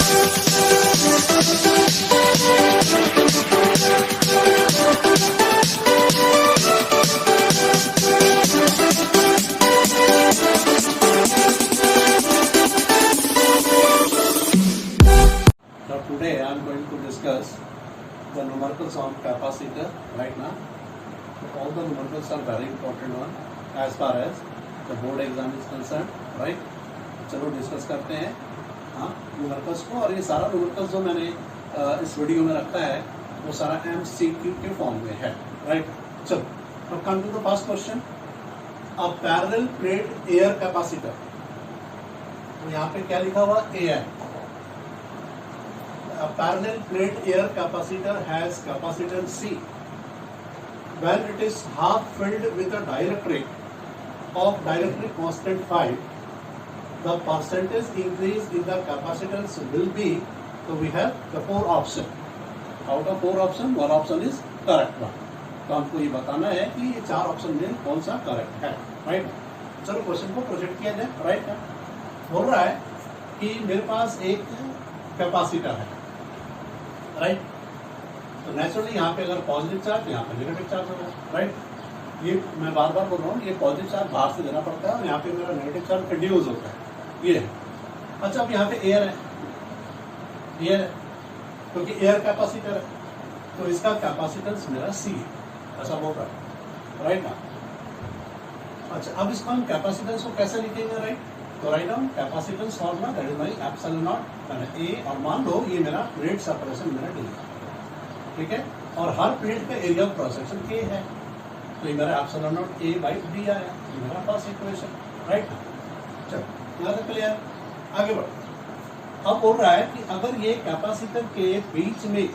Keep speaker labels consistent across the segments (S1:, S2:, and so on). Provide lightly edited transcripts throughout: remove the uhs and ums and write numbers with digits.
S1: Today I am going to discuss the numericals on capacitor right now. So all the numericals are very important one as far as the board exam is concerned, right? चलो discuss करते हैं हाँ numericals को, और ये सारा numericals जो मैंने इस वीडियो में रखा है वो सारा MCQ के फॉर्म में है, राइट? चलो अब come to the first question, a parallel plate air capacitor. तो यहाँ पे क्या लिखा हुआ ए है। A parallel plate air capacitor has capacitance C. When it is half filled with a dielectric of dielectric constant 5, the percentage increase in the capacitance will be, so we have the 4 option. Out of 4 option, 1 option is correct one. तो हमको ये बताना है कि ये 4 option में कौन सा करेक्ट है, राइट? चलो क्वेश्चन को प्रोजेक्ट किया जाए, राइट? बोल रहा है कि मेरे पास एक कैपेसिटर है, राइट? तो नेचुरली यहाँ पे अगर पॉजिटिव चार्ज, यहाँ पे नेगेटिव चार्ज होगा, राइट? ये मैं बार बार बोल रहा हूँ, ये पॉजिटिव चार्ज बाहर से देना पड़ता है और यहाँ पे मेरा नेगेटिव चार्ज प्रोड्यूस होता है, ये है। अच्छा, अब यहाँ पे एयर है, एयर है क्योंकि एयर कैपेसिटर है, तो इसका कैपेसिटेंस मेरा सी है, ऐसा बोल रहा है, राइट ना? अच्छा, अब इसको हम कैपेसिटेंस को कैसे लिखेंगे, राइट? तो write down capacitance formula, that is by epsilon not a, और मान लो ये मेरा प्लेट सेपरेशन मेरा डी है, ठीक है? और हर प्लेट का एरिया ऑफ क्रॉस सेक्शन के है, तो ये मेरा epsilon not a by D आया, ये मेरा फर्स्ट इक्वेशन, राइट? चलो यहाँ तक क्लियर, आगे बढ़ो। अब बोल रहा है कि अगर ये कैपेसिटर के बीच में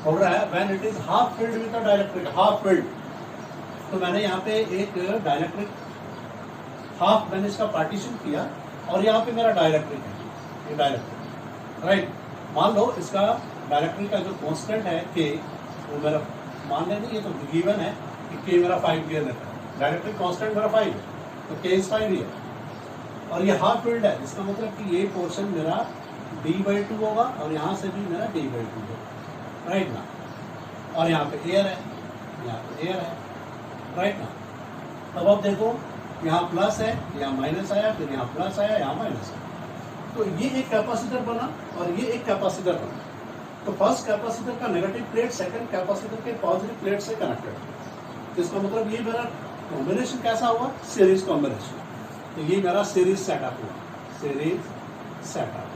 S1: बोल रहा है when it is half filled with a dielectric, half filled, तो मैंने यहाँ पे एक डाइलेक्ट्रिक हाफ मैंने इसका पार्टीशन किया और यहाँ पे मेरा डाइलेक्ट्रिक है, ये डाइलेक्ट्रिक, राइट? मान लो इसका डाइलेक्ट्रिक का जो कांस्टेंट है के, वो मेरा मान लेंगे, ये तो गिवन है कि के मेरा 5 गिवन है, डाइलेक्ट्रिक कांस्टेंट मेरा 5 है, तो के इज 5 ही है, और ये हाफ फील्ड है, इसका मतलब कि ये पोर्शन मेरा d/2 होगा और यहाँ से भी मेरा d/2 होगा, राइट ना? और यहाँ पे एयर है, यहाँ पे एयर है, राइट ना? तब अब देखो यहाँ प्लस है, यहाँ माइनस आया, फिर यहाँ प्लस आया, यहाँ माइनस आया, तो ये एक कैपेसिटर बना और ये एक कैपेसिटर बना। तो फर्स्ट कैपेसिटर का नेगेटिव प्लेट सेकंड कैपेसिटर के पॉजिटिव प्लेट से कनेक्टेड है, तो इसका मतलब ये मेरा कॉम्बिनेशन कैसा हुआ, सीरीज कॉम्बिनेशन। तो ये मेरा सीरीज सेटअप हुआ, series setup,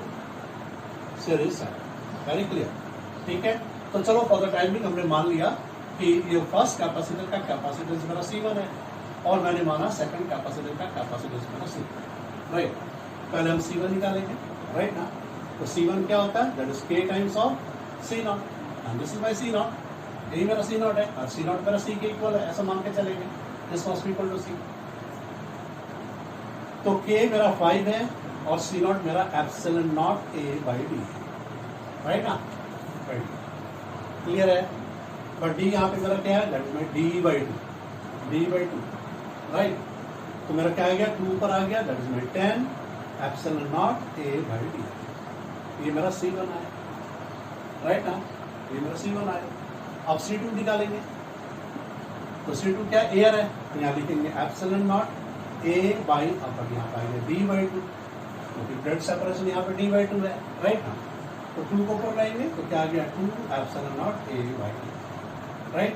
S1: series setup, very clear, ठीक है? तो चलो फॉर द टाइमिंग हमने मान लिया कि ये फर्स्ट कैपेसिटर का कैपेसिटेंस मेरा C1 है और मैंने माना सेकंड कैपेसिटर का कैपेसिटेंस मेरा C2, राइट? पहले हम C1 निकालेंगे, राइट ना? तो C1 क्या होता है, that is K times of C0, and this is by C0, यही मेरा C0 है और C0 मेरा C के इक्वल है, ऐसा मान के चलेंगे, this must be equal to C। तो K मेरा 5 है और C0 मेरा epsilon naught A by D है, राइट ना? राइट, क्लियर है? बट D यहाँ पे मेरा क्या है, दैट इज d/2, राइट? तो मेरा क्या आ गया, 2 पर आ गया, that is 10 epsilon naught A by D, ये मेरा C1 आया, राइट ना? ये मेरा C1 आया। अब C2 निकालेंगे, तो C2 क्या, एयर है, तो यहाँ लिखेंगे एप्सिलॉन नॉट A बाई, अब यहाँ पाएंगे d/2, क्योंकि ब्लड सेपरेशन यहाँ पे d/2 है, राइट ना? तो 2 को ऊपर लाएंगे तो क्या आ गया, 2 epsilon naught A by D, right?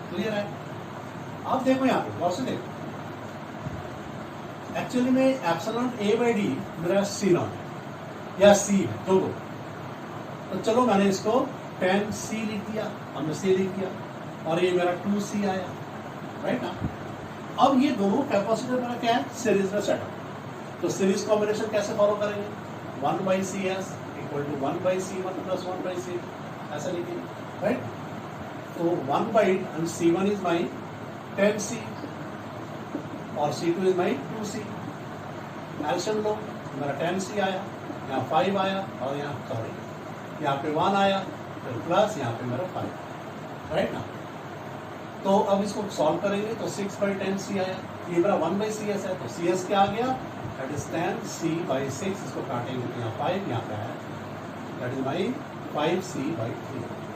S1: Clear है? आप देखो यहाँ पे गौर से देखो, एक्चुअली में एप्सिलॉन A बाई डी मेरा C0 है या C है, दो। तो चलो मैंने इसको 10C लिख दिया, हमने C लिख दिया, और ये मेरा 2C आया, राइट ना? अब ये दोनों कैपेसिटर मेरा क्या है, सीरीज में सेटअप। तो सीरीज कॉम्बिनेशन कैसे फॉलो करेंगे, 1/CS equal to 1/C1 plus 1/C, ऐसा लिखेंगे, राइट? तो 1/C1 इज माई 10C और C2 इज माई 2C, एल्शियम लो, मेरा 10C आया, यहाँ 5 आया और यहाँ सॉरी यहाँ पे 1 आया, फिर प्लस यहाँ पे मेरा 5, राइट ना? तो अब इसको सॉल्व करेंगे तो 6/10C आया, ये मेरा 1/CS है, तो CS क्या आ गया, दैट इज 10C/6, इसको काटेंगे तो यहाँ 5 यहाँ पे आया, that is my 5C/3।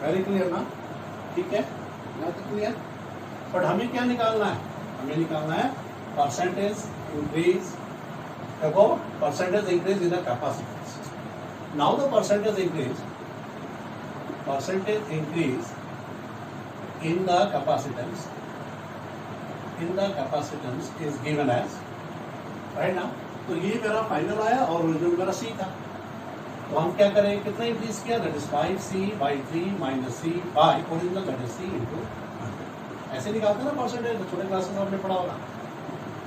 S1: Very clear ना? ठीक है, यहाँ तक क्लियर। बट हमें क्या निकालना है? हमें निकालना है परसेंटेज इंक्रीज। देखो percentage increase in the capacitance. Now the percentage increase in the capacitance is given as, right now। तो ये मेरा फाइनल आया और ओरिजिनल मेरा C था। तो हम क्या करें, कितना इंक्रीज किया? That is 5C/3 minus C by original, that is C into 100। ऐसे निकालते हैं ना परसेंटेज, तो छोटे क्लास में आपने पढ़ा होगा।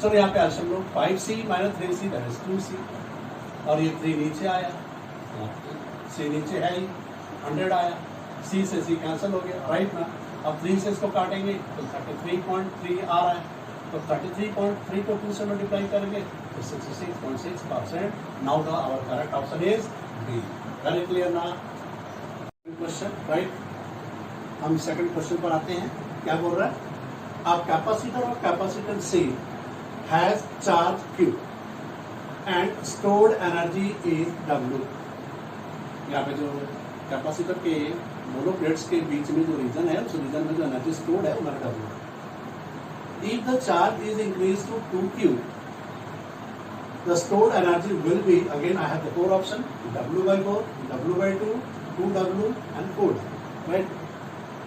S1: चलो यहाँ पे आज हम लोग 5C minus 3C that is 2C, और ये 3 नीचे आया, C नीचे है ही, 100 आया, C से C कैंसिल हो गया, राइट ना। अब 3 से इसको काटेंगे तो 33.3 आ रहा है, तो 33.3 को 2 से मल्टीप्लाई करेंगे तो 66.6%। Now the our correct option is B. Very clear ना? Question, right. हम सेकंड क्वेश्चन पर आते हैं। क्या बोल रहा है? अ कैपेसिटर और capacitance C has charge Q and stored energy is W। यहाँ पे जो कैपेसिटर के दोनों प्लेट्स के बीच में जो रीजन है, उस रीजन में जो एनर्जी स्टोर्ड है वो मेरा W है। If the charge is increased to 2Q, the stored energy will be, again I have the 4 option, W/4, W/2, 2W and 4W, right?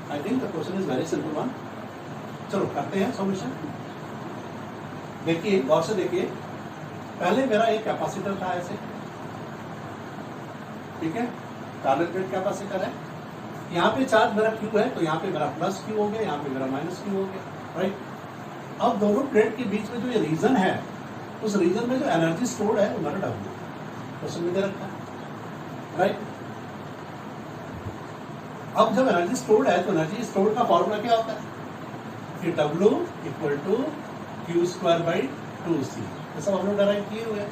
S1: I think the question is very simple one। चलो करते हैं solution. देखिए गौर से देखिए, पहले मेरा एक capacitor था ऐसे, ठीक है, पैरेलल प्लेट कैपेसिटर है। यहाँ पे चार्ज मेरा Q है, तो यहाँ पे मेरा प्लस Q हो गया, यहाँ पे मेरा माइनस Q हो गया, राइट। अब दोनों प्लेट के बीच में जो ये रीजन है, उस रीजन में जो एनर्जी स्टोर्ड है वो मेरा W क्वेश्चन में दे रखा है, राइट। अब जब एनर्जी स्टोर्ड है तो एनर्जी स्टोर्ड का फॉर्मूला क्या होता है? कि W इक्वल टू Q²/2C। ये सब हम लोग डराइव किए हुए हैं,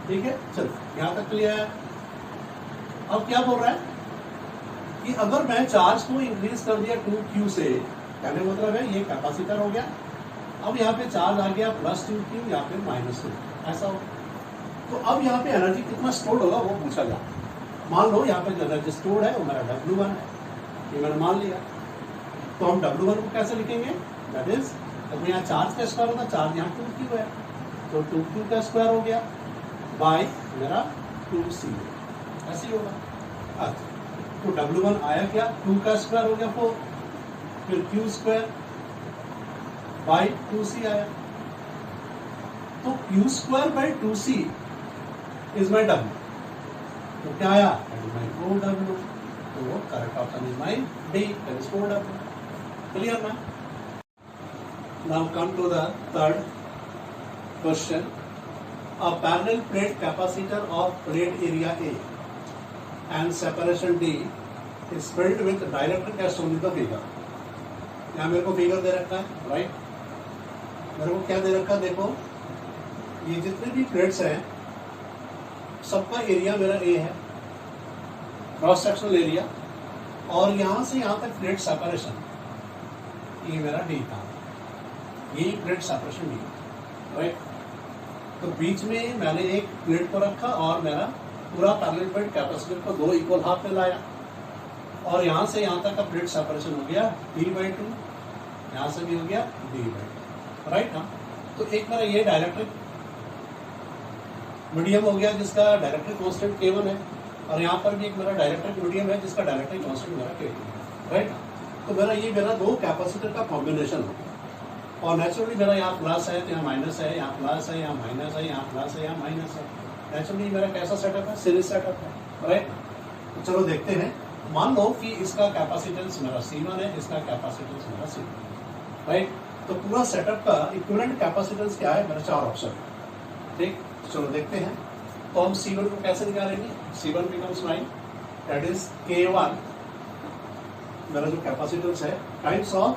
S1: ठीक है। चलो यहाँ तक क्लियर है। अब क्या बोल रहा है कि अगर मैं चार्ज को इंक्रीज कर दिया 2Q से, कहने का मतलब है ये कैपेसिटर हो गया, अब यहाँ पे चार्ज आ गया +2Q, यहाँ पे -2, ऐसा हो। तो अब यहाँ पे एनर्जी कितना स्टोर्ड होगा वो पूछा जाए। मान लो यहाँ पे जो एनर्जी स्टोर्ड है वो मेरा W1 है, ये मैंने मान लिया। तो हम W1 को कैसे लिखेंगे? दैट इज, अब यहाँ चार्ज का स्क्वायर होता, चार्ज यहाँ 2Q है, तो 2Q का स्क्वायर हो गया बाय मेरा 2C, ऐसे ही होगा। अच्छा, तो W1 आया क्या? 2 का स्क्वायर हो गया 4, फिर Q² बाई 2C आया, तो Q²/2C इज माई W। तो क्या आया? My 4W। तो correct option is my D, that is 4W। Clear ना? Now come to the third question. A parallel plate capacitor of plate area A and separation D is filled with dielectric as shown in the figure। यहाँ मेरे को figure दे रखा है, right. मेरे को क्या दे रखा है? देखो ये जितने भी प्लेट्स हैं सबका एरिया मेरा A है, क्रॉस सेक्शनल एरिया, और यहाँ से यहाँ तक प्लेट सेपरेशन ये मेरा D था, ये प्लेट सेपरेशन D, राइट। तो बीच में मैंने एक प्लेट को रखा और मेरा पूरा पैरेलल प्लेट कैपेसिटर को 2 इक्वल हाफ में लाया, और यहाँ से यहाँ तक का प्लेट सेपरेशन हो गया D/2, यहाँ से भी हो गया D/2, राइट ना। तो एक मेरा ये डायरेक्ट्रिक मीडियम हो गया जिसका डायरेक्ट्रिक कांस्टेंट K1 है, और यहाँ पर भी एक मेरा डायरेक्ट्रिक मीडियम है जिसका डायरेक्ट्रिक कांस्टेंट मेरा K2 है, राइट ना। तो मेरा 2 कैपेसिटर का कॉम्बिनेशन हो गया, और नेचुरली मेरा यहाँ प्लस है तो यहाँ माइनस है, यहाँ प्लस है, यहाँ माइनस है, यहाँ प्लस है, यहाँ माइनस है। नेचुरली मेरा कैसा सेटअप है? सीरीज सेटअप है, राइट। तो चलो देखते हैं। मान लो कि इसका कैपेसिटेंस मेरा C1 है, इसका कैपेसिटेंस मेरा C2, राइट। तो पूरा सेटअप का इक्विवेलेंट कैपेसिटेंस क्या है? मेरा 4 ऑप्शन है, ठीक। चलो देखते हैं। तो हम C1 को कैसे निकालेंगे? C1 becomes my, that is K1 मेरा जो कैपेसिटेंस है, times of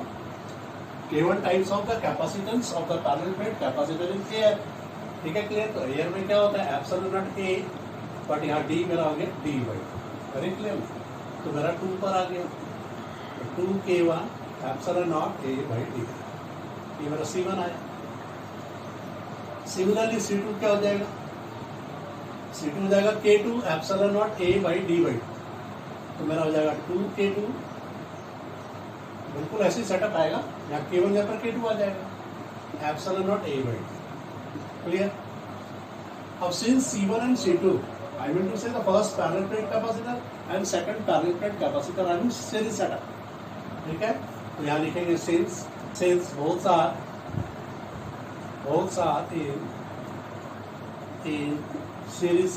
S1: K1 times of the capacitance of the parallel plate capacitor in air, ठीक है। क्लियर? तो एयर में क्या होता है? एप्सिलॉन A, बट यहाँ D मेरा हो गया D/2, वेरी क्लियर। तो मेरा 2 पर आ गया, तो 2K1 एप्सिलॉन A/D, ये मेरा C1 आया। सिमिलरली C2 क्या हो जाएगा? C2 हो जाएगा K2 एप्सिलॉन A/D/2, तो मेरा हो जाएगा 2k2, बिल्कुल ऐसे ही सेटअप आएगा, यहाँ k1 जगह पर k2 आ जाएगा, epsilon naught a by d। Clear? अब since C1 and C2, I mean to say the first parallel plate capacitor and second parallel plate capacitor are in series setup, ठीक है? तो यहाँ लिखेंगे since both are in series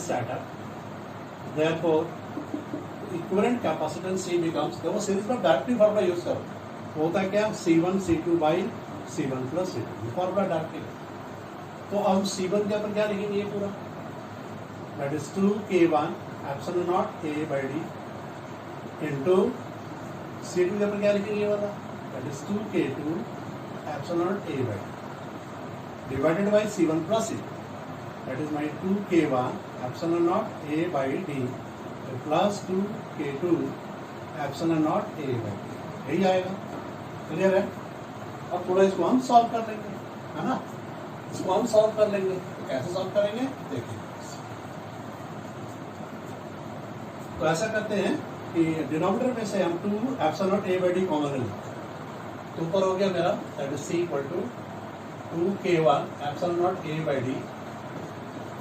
S1: setup, therefore equivalent capacitance C becomes, देखो series में directly formula use करो, होता है क्या, C1 C2 by C1 plus C2, formula directly. तो अब C1 के ऊपर क्या लिखेंगे, ये पूरा that is 2k1 epsilon naught a by d into C2 के ऊपर क्या लिखेंगे, ये वाला that is 2k2 epsilon naught a by d divided by C1 plus C2, that is my 2k1 epsilon naught a by d plus 2k2 epsilon naught a by d, यही आएगा। Clear है? अब थोड़ा इसको हम सॉल्व कर लेंगे, है ना, इसको हम सॉल्व कर लेंगे। तो कैसे सॉल्व करेंगे देखिए। तो ऐसा करते हैं कि डिनोमिनेटर में से हम 2 epsilon naught a by d common ले लेते हैं। तो ऊपर हो गया मेरा that is c equal to 2k1 epsilon naught a by d,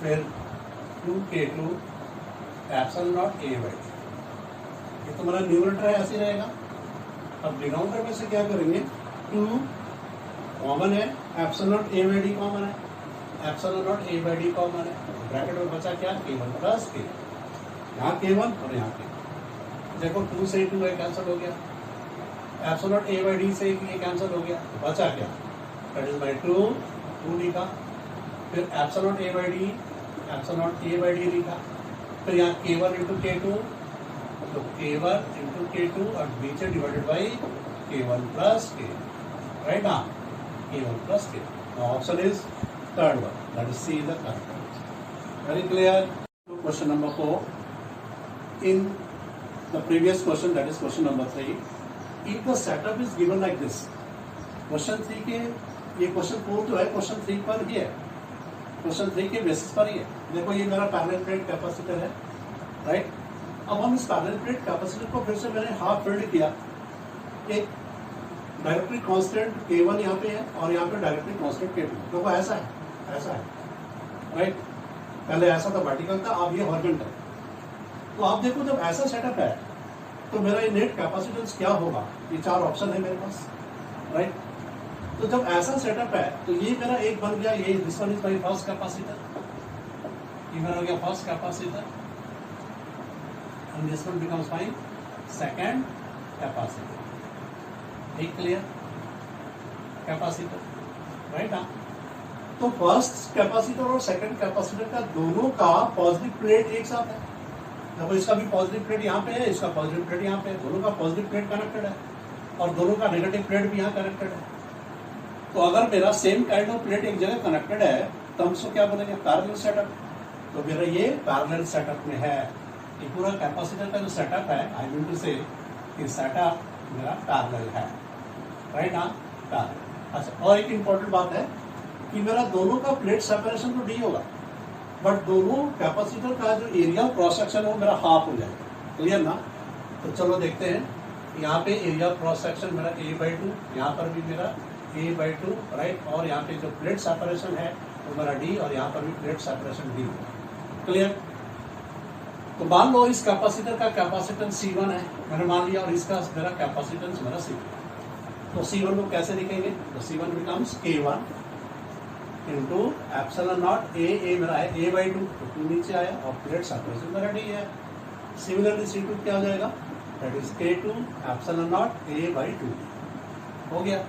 S1: फिर 2k2 epsilon naught a by d। ये तो मेरा न्यूमरेटर है, ऐसे रहेगा। अब डिनोमिनेटर में से क्या करेंगे, 2 कॉमन है, epsilon naught a by d common है, epsilon naught a by d common है, ब्रैकेट में बचा क्या, k1 प्लस k, यहाँ k1 और यहाँ k। देखो 2 से 2 कैंसिल हो गया, epsilon naught a by d से ये कैंसिल हो गया, तो बचा क्या, दैट इज बाय 2 लिखा, फिर epsilon naught a by d, epsilon naught a by d लिखा, फिर यहाँ k1 इंटू k2, तो k1 इंटू k2 और नीचे divided by k1 plus k, right ना, k1 plus k। Now option is third one, that is C is the correct answer. Very clear? Question number 4. In the previous question, that is question number 3, if the setup is given like this, question 3 के ये question 4 जो है question 3 पर ही है, question 3 के basis पर ही है। देखो ये मेरा पैरेलल प्लेट कैपेसिटर है, राइट? अब हम इस पैरेलल प्लेट कैपेसिटर को फिर से मैंने हाफ फिल्ड किया, एक डायरेक्टली कांस्टेंट k1 यहाँ पे है और यहाँ पे डायरेक्टली कांस्टेंट k2, देखो ऐसा है, राइट? पहले ऐसा था वर्टिकल था, अब ये हॉरिजॉन्टल। तो आप देखो जब ऐसा सेटअप है तो मेरा ये नेट कैपेसिटेंस क्या होगा, ये 4 ऑप्शन है मेरे पास, राइट? तो जब ऐसा सेटअप है तो ये मेरा एक बन गया, ये this one is my first capacitor, ये मेरा हो गया first capacitor, and this one becomes my second capacitor. एक क्लियर कैपेसिटर, राइट? हाँ, तो फर्स्ट कैपेसिटर और सेकंड कैपेसिटर का दोनों का पॉजिटिव प्लेट एक साथ है। देखो इसका भी पॉजिटिव प्लेट यहाँ पे है, इसका पॉजिटिव प्लेट यहाँ पे है, दोनों का पॉजिटिव प्लेट कनेक्टेड है और दोनों का नेगेटिव प्लेट भी यहाँ कनेक्टेड है। तो अगर मेरा सेम काइंड ऑफ प्लेट एक जगह कनेक्टेड है तो हम उसको क्या बोलेंगे, पैरेलल सेटअप। तो मेरा ये पैरेलल सेटअप में है, ये पूरा कैपेसिटर का जो सेटअप है, आई मीन टू से कि सेटअप मेरा पैरेलल है, राइट ना, पैरेलल। अच्छा, और एक इम्पोर्टेंट बात है कि मेरा दोनों का प्लेट सेपरेशन तो डी होगा, बट दोनों कैपेसिटर का जो एरिया क्रॉस सेक्शन है वो मेरा हाफ हो जाएगा। क्लियर ना? तो चलो देखते हैं, यहाँ पे एरिया क्रॉस सेक्शन मेरा a/2, यहाँ पर भी मेरा a/2, राइट? और यहाँ पे जो प्लेट सेपरेशन है वो मेरा d, और यहाँ पर भी प्लेट सेपरेशन d होगा। क्लियर? तो मान लो इस कैपेसिटर का कैपेसिटेंस C1 है, मैंने मान लिया, और इसका मेरा कैपेसिटेंस मेरा C2। तो C1 को कैसे लिखेंगे, तो C1 becomes K1 into epsilon naught a मेरा है a/2, तो 2 नीचे आया, और प्लेट सेपरेशन मेरा d है। सिमिलरली C2 क्या हो जाएगा, that is K2 epsilon not a/2 हो गया।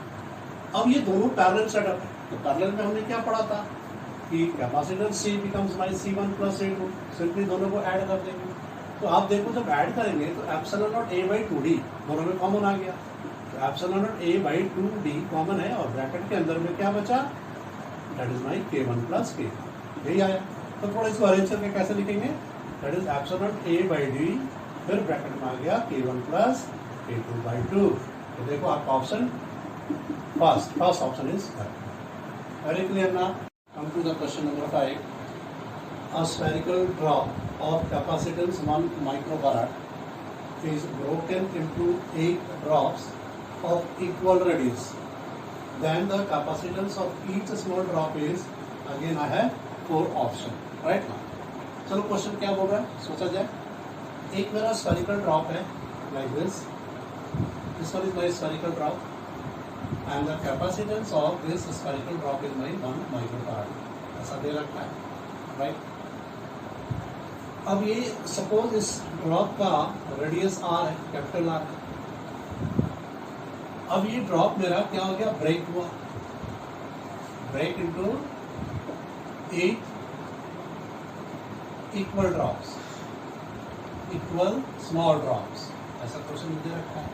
S1: अब ये दोनों पैरेलल सेटअप है, तो पैरेलल में हमने क्या पढ़ा था कि capacitor C becomes my C1 plus A2, simply दोनों को ऐड कर देंगे। तो आप देखो जब ऐड करेंगे तो एप्सिलॉन नॉट a/2d दोनों में कॉमन आ गया, तो एप्सिलॉन नॉट a/2d कॉमन है, और ब्रैकेट के अंदर में क्या बचा, that is my K1 plus K, यही आया। तो थोड़ा इसको अरेंज करके कैसे लिखेंगे, that is epsilon not a/d, फिर ब्रैकेट में आ गया K1 प्लस K2/2। तो देखो आपका option first option is very clear ना। Come to the question number 5. A spherical drop of capacitance 1 microfarad is broken into 8 drops of equal radius, then the capacitance of each small drop is, again I have 4 option, right now. चलो question क्या बोल रहा है सोचा जाए. एक मेरा spherical drop है like this one is my spherical drop and the capacitance of this spherical drop is my 1 microfarad, ऐसा दे रखा है, राइट. अब ये सपोज इस ड्रॉप का रेडियस r है, कैपिटल R है. अब ये ड्रॉप मेरा क्या हो गया, ब्रेक हुआ, break into 8 equal drops, equal small drops, ऐसा क्वेश्चन मुझे रखा है.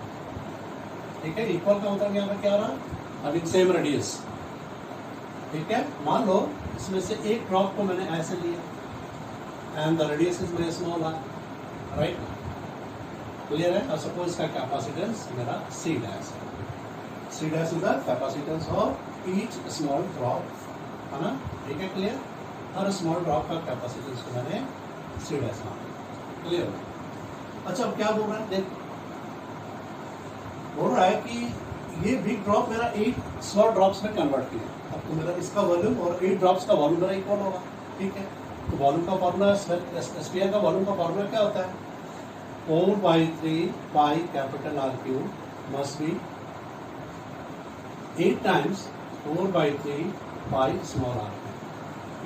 S1: ठीक है, इक्वल का मतलब यहाँ पे क्या रहा, अब इन सेम रेडियस. ठीक है, मान लो इसमें से एक ड्रॉप को मैंने ऐसे लिया एंड द रेडियस इज मेरा स्मॉल आर, राइट. क्लियर है. और सपोज इसका कैपेसिटेंस मेरा C डैश है. C dash is the capacitance of each small drop, है ना. ठीक है, क्लियर. हर स्मॉल ड्रॉप का कैपेसिटेंस को मैंने C डैश माना. क्लियर. अच्छा, अब क्या बोल रहा है, देख बोल रहा है कि ये बिग ड्रॉप मेरा 8 स्मॉल ड्रॉप्स में कन्वर्ट किया. अब तो मेरा इसका वॉल्यूम और 8 ड्रॉप्स का वॉल्यूम मेरा इक्वल होगा. ठीक है, तो वॉल्यूम का फॉर्मूला, स्फीयर का वॉल्यूम का फॉर्मूला क्या होता है, 4/3 pi capital R cube must be 8 times 4/3 pi small r.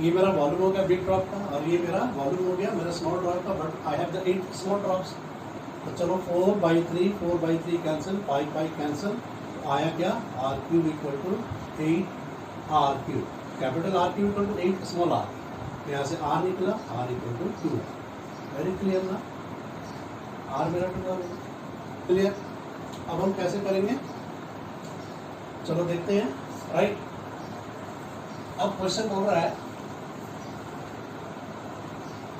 S1: ये मेरा वॉल्यूम हो गया बिग ड्रॉप का और ये मेरा वॉल्यूम हो गया मेरा स्मॉल ड्रॉप का, but I have the 8 small drops. तो चलो 4/3 कैंसिल, पाई कैंसिल, तो आया क्या, R cube equal to 8 R cube, capital R cube equal to 8 small r. यहाँ से R निकला, R equal to 2. Very clear ना, R मेरा 2 है. क्लियर. अब हम कैसे करेंगे, चलो देखते हैं, राइट. अब क्वेश्चन बोल रहा है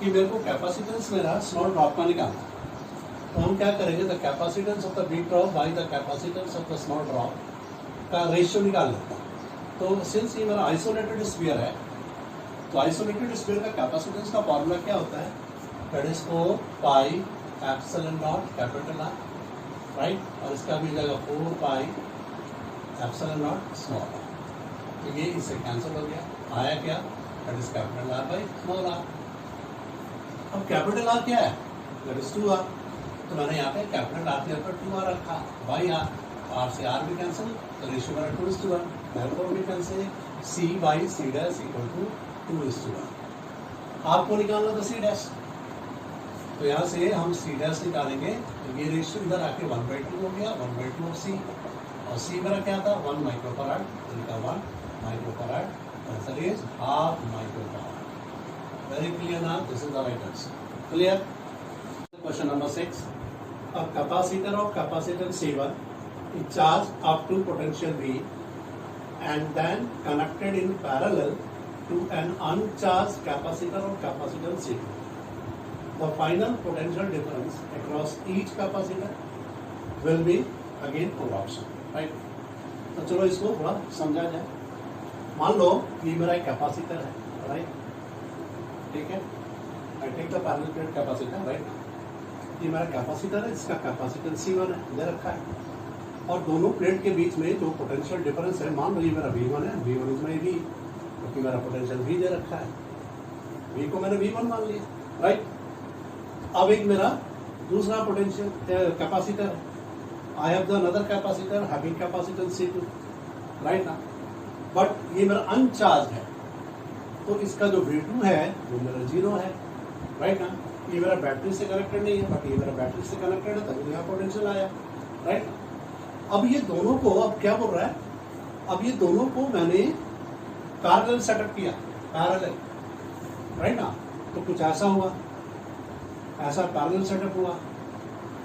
S1: कि मेरे को कैपेसिटेंस मेरा स्मॉल ड्रॉप का निकालना. तो हम क्या करेंगे, the capacitance of the big drop by the capacitance of the small drop का रेशियो निकाल लेते हैं. तो सिंस ये मेरा आइसोलेटेड स्फीयर है, तो आइसोलेटेड स्फीयर का कैपेसिटेंस का फॉर्मूला क्या होता है, that is 4 pi epsilon not capital R, right. और इसका भी जाएगा 4 pi epsilon not small r. तो ये इससे कैंसिल हो गया, आया क्या, that is capital R by small r. अब कैपिटल R क्या है, दैट इज 2R. तो मैंने यहाँ पे कैपिटल R के ऊपर 2R रखा बाई R. R से R भी कैंसिल, तो रेशियो मेरा 2:1. therefore we can say C by C dash equal to 2:1. आपको निकालना था C dash, तो यहाँ से हम C dash निकालेंगे, तो ये रेशियो इधर आके 1/2 हो गया, 1/2 ऑफ C. और C मेरा क्या था, 1 माइक्रोफैराड, इनका 1 microfarad, answer is half microfarad. Very clear ना, this is the right answer. Clear. Question number 6. A capacitor of capacitance C1 is charged up to potential V and then connected in parallel to an uncharged capacitor of capacitance C2. The final potential difference across each capacitor will be again 4 option, right? तो चलो इसको थोड़ा समझा जाए. मान लो ये मेरा एक कैपेसिटर है, राइट. ठीक है, I take the parallel plate capacitor, right. ये मेरा कैपेसिटर है, इसका कैपेसिटेंस C1 है, दे रखा है. और दोनों प्लेट के बीच में जो पोटेंशियल डिफरेंस है, मान लो ये मेरा V1 है, V1 इज माई V, क्योंकि मेरा पोटेंशियल V दे रखा है, V को मैंने V1 मान लिया, राइट. अब एक मेरा दूसरा पोटेंशियल कैपेसिटर है, I have the another capacitor having capacitance C2, right ना. बट ये मेरा अनचार्ज है, तो इसका जो V2 है वो मेरा 0 है, राइट ना. ये मेरा बैटरी से कनेक्टेड नहीं है, बट ये मेरा बैटरी से कनेक्टेड है, तभी यहाँ पोटेंशियल आया, राइट. अब ये दोनों को, अब क्या बोल रहा है, अब ये दोनों को मैंने पैरेलल सेटअप किया, पैरेलल, राइट ना. तो कुछ ऐसा हुआ, ऐसा पैरेलल सेटअप हुआ,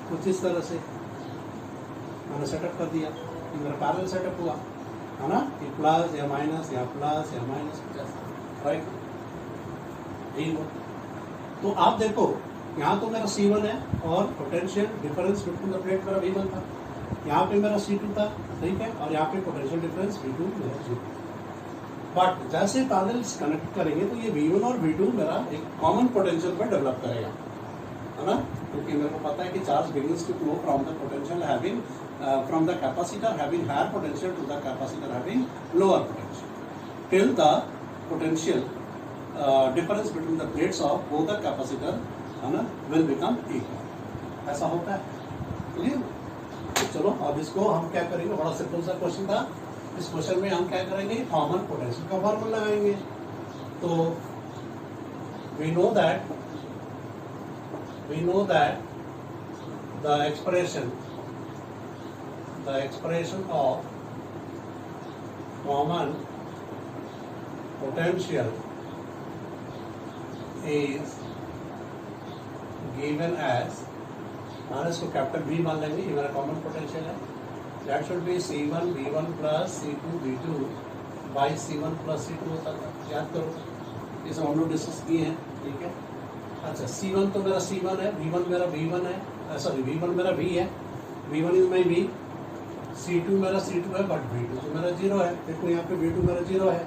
S1: कुछ इस तरह से मैंने सेटअप कर दिया, ये मेरा पैरेलल सेटअप हुआ, है ना. ये प्लस या माइनस या प्लस या माइनस, राइट. यही हुआ. तो आप देखो यहाँ तो मेरा C1 है और potential difference between the plate मेरा V1 था, यहाँ पे मेरा C2 था, ठीक है. और यहाँ पे पोटेंशियल डिफरेंस V2 मेरा 0. बट जैसे पैरेलल्स कनेक्ट करेंगे तो ये V1 और V2 मेरा एक कॉमन पोटेंशियल पर डेवलप करेगा, है ना, क्योंकि मेरे को पता है कि charge begins to flow from the potential having from the capacitor having higher potential to the capacitor having lower potential till the potential difference between the plates of both the capacitor, है ना, will become equal. ऐसा होता है, clear? चलो अब इसको हम क्या करेंगे, बड़ा सिंपल सा क्वेश्चन था। इस क्वेश्चन में हम क्या करेंगे, कॉमन पोटेंशियल का फॉर्मूला लगाएंगे। तो we know that the expression of common potential is given as, मान इसको कैपिटल V मान लेंगे, ये मेरा कॉमन पोटेंशियल है। That should be C1 V1 plus C2 V2 by C1 plus C2 होता था, याद करो, ये सब हम लोग डिस्कस किए हैं, ठीक है। अच्छा, C1 तो मेरा C1 है, V1 मेरा V1 है, सॉरी V1 मेरा V है, V1 is my V, C2 मेरा C2 है, बट V2 तो मेरा 0 है। देखो यहाँ पे V2 मेरा 0 है,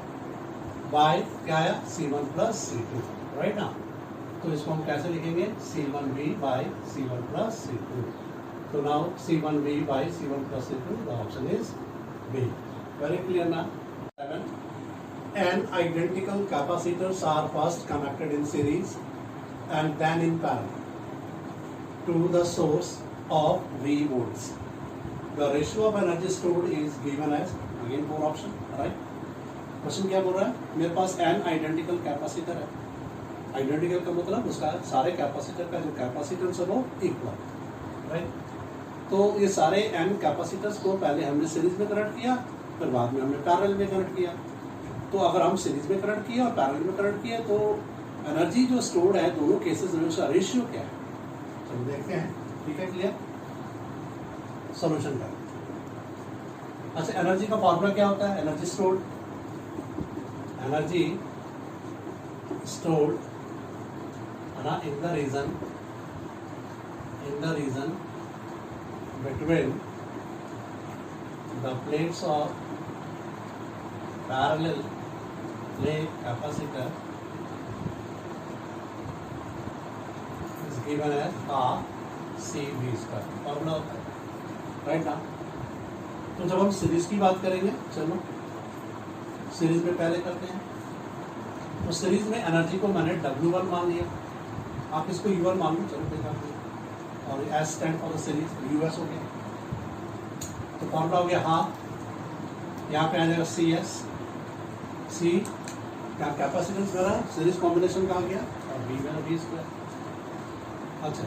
S1: बाय क्या आया, C1 प्लस C2, राइट ना। तो इसको हम कैसे लिखेंगे, C1V by C1 plus C2। तो now C1V by C1 plus C2, the option is B। Very clear ना। 7. And identical capacitors are first connected in series and then in parallel to the source of V volts. The ratio of energy stored is given as, again 4 option, right? Question क्या बोल रहा है, मेरे पास n identical capacitor है। Identical का मतलब उसका सारे कैपेसिटर का जो कैपेसिटेंस है वो इक्वल, राइट। तो ये सारे n कैपेसिटर्स को पहले हमने सीरीज में कनेक्ट किया, फिर बाद में हमने पैरेलल में कनेक्ट किया। तो अगर हम सीरीज में कनेक्ट किया और पैरेलल में कनेक्ट किया तो एनर्जी जो स्टोर्ड है दोनों केसेस में उसका रेशियो क्या है, चलो देखते हैं, ठीक है, क्लियर। सोल्यूशन करें। अच्छा, एनर्जी का फॉर्मूला क्या होता है, एनर्जी स्टोर्ड ना in the region between the plates of parallel plate capacitor is given as half CV square, formula होता है, राइट ना। तो जब हम सीरीज की बात करेंगे, चलो सीरीज में पहले करते हैं। तो सीरीज में एनर्जी को मैंने W1 मान लिया, आप इसको U1 मान लो, चलो देखा, और S stand for the series US हो गया। तो फॉर्मूला हो गया हाफ, यहाँ पे आ जाएगा CS, C क्या कैपेसिटेंस मेरा सीरीज कॉम्बिनेशन का आ गया, और B मेरा B स्क्वायर। अच्छा,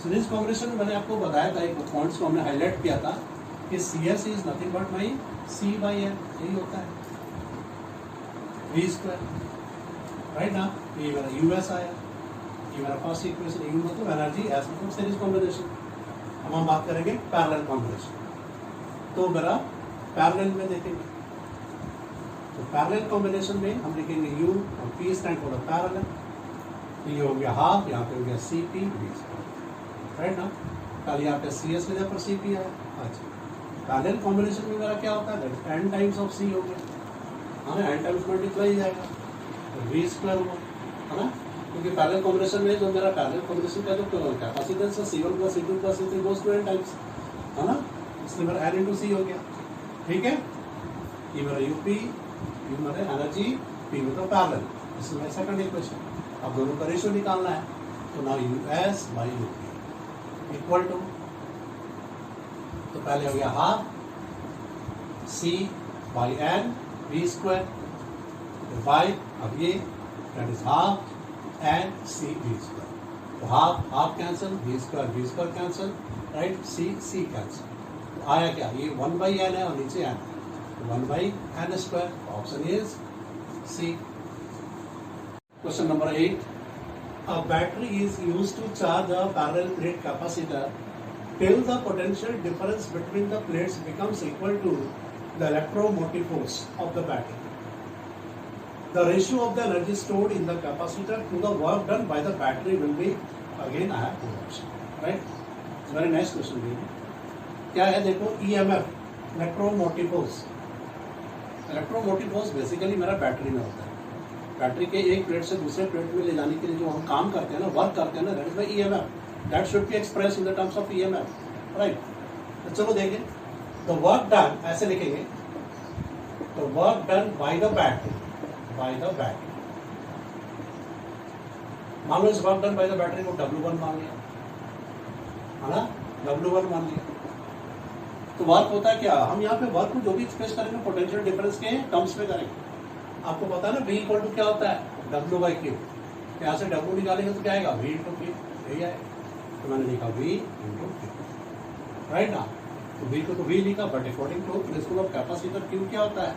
S1: सीरीज कॉम्बिनेशन में मैंने आपको बताया था, एक पॉइंट्स को हमने हाईलाइट किया था कि CS is nothing but my C by N, यही होता है V स्क्वायर, राइट ना। ये मेरा US आया, ये मेरा फर्स्ट इक्वेशन। यू मतलब एनर्जी, एस मतलब सीरीज कॉम्बिनेशन। अब हम बात करेंगे पैरेलल कॉम्बिनेशन। तो मेरा पैरेलल में देखेंगे, तो पैरेलल कॉम्बिनेशन में हम लिखेंगे U और P स्टैंड फॉर पैरेलल। ये हो गया हाफ, यहाँ पे हो गया CP V स्क्वायर, राइट ना। कल यहाँ पे CS की जगह पर CP आया। अच्छा, पैरेलल कॉम्बिनेशन में मेरा क्या होता है, n टाइम्स ऑफ C हो गया, हाँ, n टाइम्स मल्टीप्लाई जाएगा, तो V स्क्वायर हुआ, है ना। क्योंकि पैरेलल कॉम्बिनेशन में जो मेरा पैरेलल कॉम्बिनेशन का जो कैपेसिटेंस है C1 plus C2 plus C3 goes to n times, है ना, इसलिए मेरा n इंटू C हो गया, ठीक है। ये मेरा UP, ये मेरा एनर्जी, P मतलब पैरेलल, इसमें सेकंड इक्वेशन। अब दोनों का रेशियो निकालना है, तो ना US by UP equal to, तो पहले हो गया half C by N V square by, अब ये that is half N C V square. तो half cancel, V square cancel, right, C cancel. तो आया क्या, ये 1 बाई N है और नीचे N है, तो 1 by N square, option is C। Question number 8, a battery is used to charge a parallel plate capacitor till the potential difference between the plates becomes equal to the electromotive force of the battery. The ratio of the energy stored in the capacitor to the work done by the battery will be, again I have two options, right? Very nice question. क्या है, देखो EMF electromotive force, electromotive force basically मेरा battery में होता है। Battery के एक plate से दूसरे प्लेट में ले जाने के लिए जो हम काम करते हैं ना, वर्क करते हैं ना, that is by EMF. That should be express in the terms of EMF, right. तो चलो देखें, द वर्क डन, ऐसे लिखेंगे, the work done by the battery, by the battery. मान लो इस work done by the battery को W1 मान लिया, है ना, W1 मान लिया। तो वर्क होता है क्या, हम यहाँ पे वर्क को जो भी एक्सप्रेस करेंगे पोटेंशियल डिफरेंस के टर्म्स में करेंगे। आपको पता है ना V इक्वल टू क्या होता है, W/Q। यहाँ से W निकालेंगे तो क्या आएगा, V इंटू Q, यही आएगा। तो मैंने लिखा V इंटू Q, राइट ना। तो V को तो V लिखा, but according to principle of capacitor Q क्या होता है,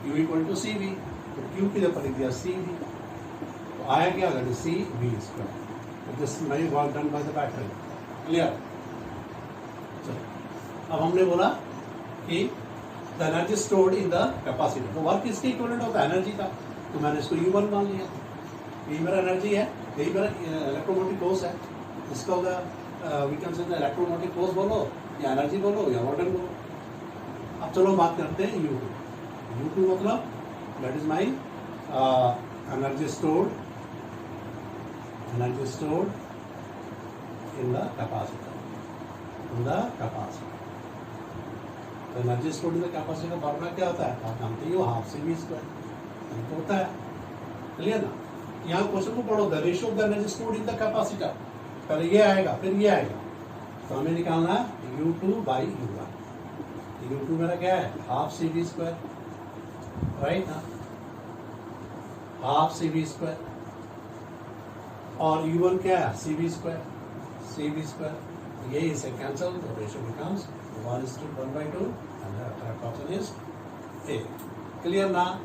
S1: Q इक्वल टू CV। तो Q की जगह लिख दिया CV, तो आया क्या, अगर CV²। This my work done by the battery, clear. अब हमने बोला कि the energy stored in the capacitor, तो वर्क इसके इक्विवेलेंट ऑफ एनर्जी था, तो मैंने इसको U1 मान लिया। यही मेरा एनर्जी है, यही मेरा इलेक्ट्रोमोटिव फोर्स है। इसका होगा we can say electromotive force बोलो या एनर्जी बोलो या वर्क डन बोलो। अब चलो बात करते हैं U2। U2 मतलब that is my energy stored in the capacitor, तो energy stored in the capacitor का फॉर्मूला क्या होता है, आप जानते ही हो, हाफ CV²। तो होता है, क्लियर ना। यहाँ क्वेश्चन को पढ़ो, the ratio of the energy stored in the capacitor, पहले ये आएगा फिर ये आएगा, तो हमें निकालना है U2/U1। U2 मेरा क्या है, हाफ CV², राइट ना, हाफ CV², और U1 क्या है, CV²। ये इसे कैंसल, तो ratio becomes 1:1/2 and the correct option is A. Clear now?